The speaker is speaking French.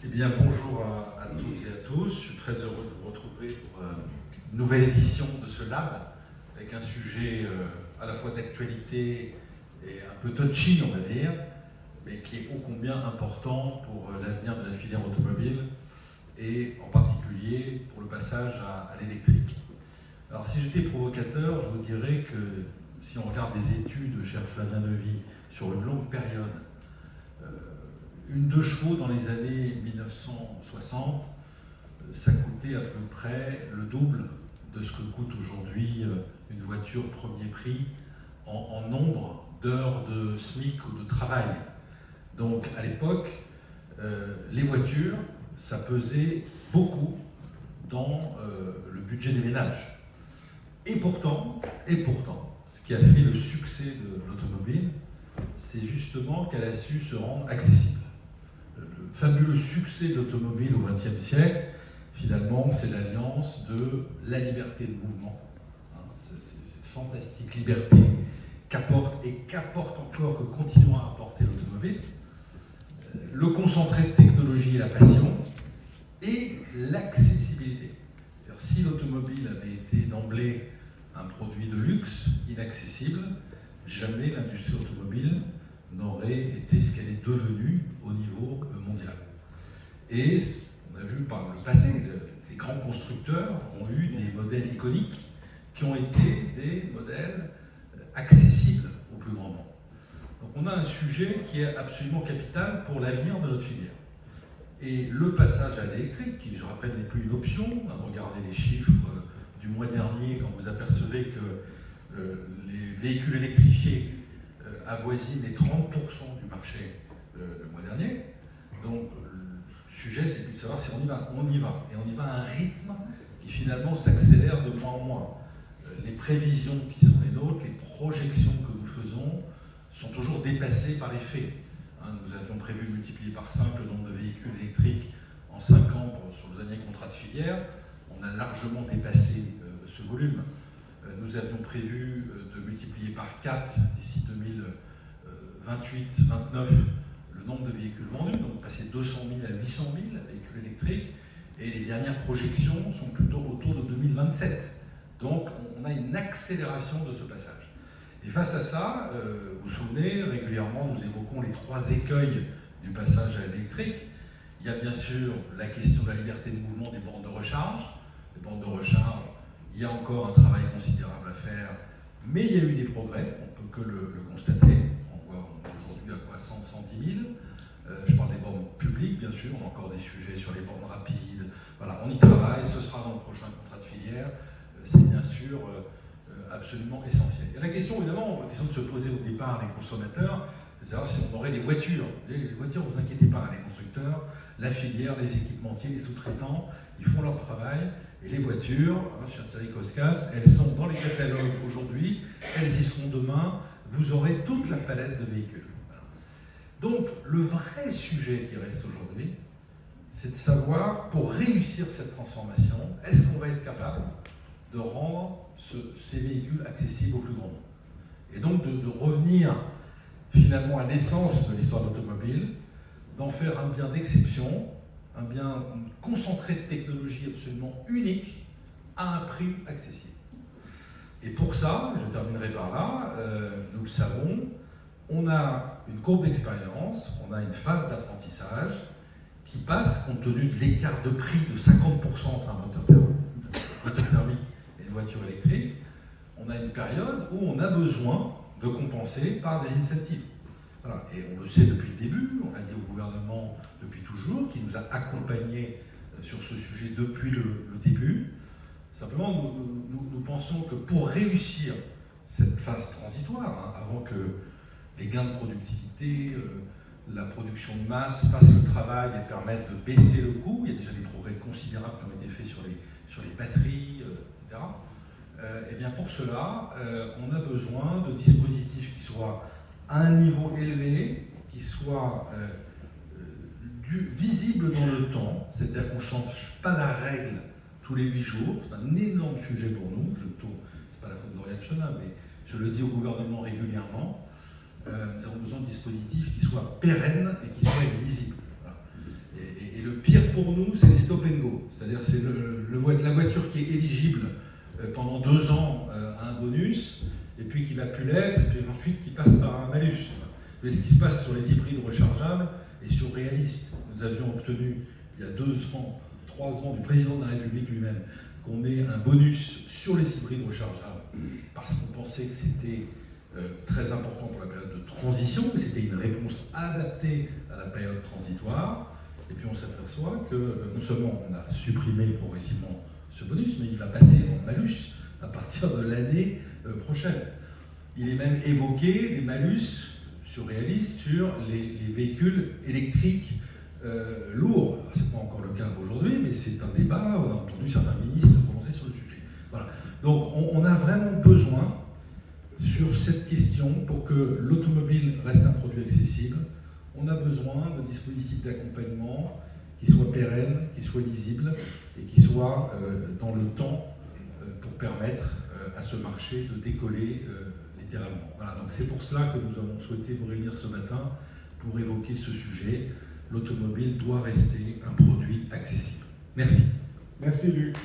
Eh bien, bonjour à toutes et à tous. Je suis très heureux de vous retrouver pour une nouvelle édition de ce Lab, avec un sujet à la fois d'actualité et un peu touchy, on va dire, mais qui est ô combien important pour l'avenir de la filière automobile, et en particulier pour le passage à l'électrique. Alors, si j'étais provocateur, je vous dirais que si on regarde des études, cher Flavien Levy, sur une longue période, une 2 chevaux dans les années 1960, ça coûtait à peu près le double de ce que coûte aujourd'hui une voiture premier prix en nombre d'heures de SMIC ou de travail. Donc à l'époque, les voitures, ça pesait beaucoup dans le budget des ménages. Et pourtant, ce qui a fait le succès de l'automobile, c'est justement qu'elle a su se rendre accessible. Le fabuleux succès de l'automobile au XXe siècle, finalement, c'est l'alliance de la liberté de mouvement, cette fantastique liberté qu'apporte encore, que continuera à apporter l'automobile, le concentré de technologie et la passion, et l'accessibilité. Si l'automobile avait été d'emblée un produit de luxe, inaccessible, jamais l'industrie automobile n'aurait été ce qu'elle est devenue au niveau mondial. Et on a vu par le passé, les grands constructeurs ont eu des modèles iconiques qui ont été des modèles accessibles au plus grand nombre. Donc on a un sujet qui est absolument capital pour l'avenir de notre filière. Et le passage à l'électrique, qui je rappelle n'est plus une option, regardez les chiffres du mois dernier quand vous apercevez que les véhicules électrifiés avoisinent les 30% du marché le mois dernier. Donc le sujet, c'est plus de savoir si on y va. On y va. Et on y va à un rythme qui finalement s'accélère de mois en mois. Les prévisions qui sont les nôtres, les projections que nous faisons, sont toujours dépassées par les faits. Nous avions prévu de multiplier par 5 le nombre de véhicules électriques en 5 ans sur le dernier contrat de filière. On a largement dépassé ce volume. Nous avions prévu de multiplier par 4 d'ici 2028-29 le nombre de véhicules vendus, donc passer de 200 000 à 800 000 véhicules électriques. Et les dernières projections sont plutôt autour de 2027. Donc on a une accélération de ce passage. Et face à ça, vous vous souvenez, régulièrement nous évoquons les 3 écueils du passage à l'électrique. Il y a bien sûr la question de la liberté de mouvement des bornes de recharge. Les bornes de recharge, il y a encore un travail considérable à faire, mais il y a eu des progrès, on ne peut que le constater. On voit aujourd'hui à quoi 100, 110 000. Je parle des bornes publiques, bien sûr, on a encore des sujets sur les bornes rapides. Voilà, on y travaille, ce sera dans le prochain contrat de filière. C'est bien sûr absolument essentiel. Et la question, évidemment, la question de se poser au départ les consommateurs, c'est de savoir si on aurait des voitures. Les voitures, ne vous inquiétez pas, les constructeurs, la filière, les équipementiers, les sous-traitants, ils font leur travail. Et les voitures, chez Thierry Koskas, elles sont dans les catalogues aujourd'hui, elles y seront demain, vous aurez toute la palette de véhicules. Donc, le vrai sujet qui reste aujourd'hui, c'est de savoir, pour réussir cette transformation, est-ce qu'on va être capable de rendre ces véhicules accessibles au plus grand nombre. Et donc de revenir finalement à l'essence de l'histoire de l'automobile, d'en faire un bien d'exception, un bien concentré de technologie absolument unique à un prix accessible. Et pour ça, je terminerai par là, nous le savons, on a une courbe d'expérience, on a une phase d'apprentissage qui passe, compte tenu de l'écart de prix de 50% entre un moteur thermique et une voiture électrique, on a une période où on a besoin de compenser par des incentives. Voilà. Et on le sait depuis le début, on l'a dit au gouvernement depuis toujours, qui nous a accompagnés sur ce sujet depuis le début. Simplement, nous pensons que pour réussir cette phase transitoire, avant que les gains de productivité, la production de masse fassent le travail et permettent de baisser le coût, il y a déjà des progrès considérables qui ont été faits sur les batteries, etc. Et bien pour cela, on a besoin de dispositifs qui soient à un niveau élevé, qui soient visibles dans le temps, c'est-à-dire qu'on ne change pas la règle tous les 8 jours. C'est un énorme sujet pour nous. C'est pas la faute de Lauriane Chenin, mais je le dis au gouvernement régulièrement. Nous avons besoin de dispositifs qui soient pérennes et qui soient lisibles. Voilà. Et le c'est les stop and go. C'est-à-dire c'est la voiture qui est éligible pendant 2 ans à un bonus, et puis qui va plus l'être, et puis ensuite qui passe par un malus. Mais ce qui se passe sur les hybrides rechargeables est surréaliste. Nous avions obtenu, il y a 2 ans, 3 ans, du président de la République lui-même, qu'on ait un bonus sur les hybrides rechargeables, parce qu'on pensait que c'était très important pour la période de transition, que c'était une réponse adaptée à la période transitoire. Et puis on s'aperçoit que non seulement on a supprimé progressivement ce bonus, mais il va passer en malus à partir de l'année prochaine. Il est même évoqué des malus surréalistes sur les véhicules électriques lourds. Ce n'est pas encore le cas aujourd'hui, mais c'est un débat. On a entendu certains ministres prononcer sur le sujet. Voilà. Donc on a vraiment besoin, sur cette question, pour que l'automobile reste un produit accessible, on a besoin de dispositifs d'accompagnement qui soient pérennes, qui soient lisibles et qui soient dans le temps pour permettre à ce marché de décoller littéralement. Voilà, donc c'est pour cela que nous avons souhaité nous réunir ce matin pour évoquer ce sujet. L'automobile doit rester un produit accessible. Merci. Merci Luc.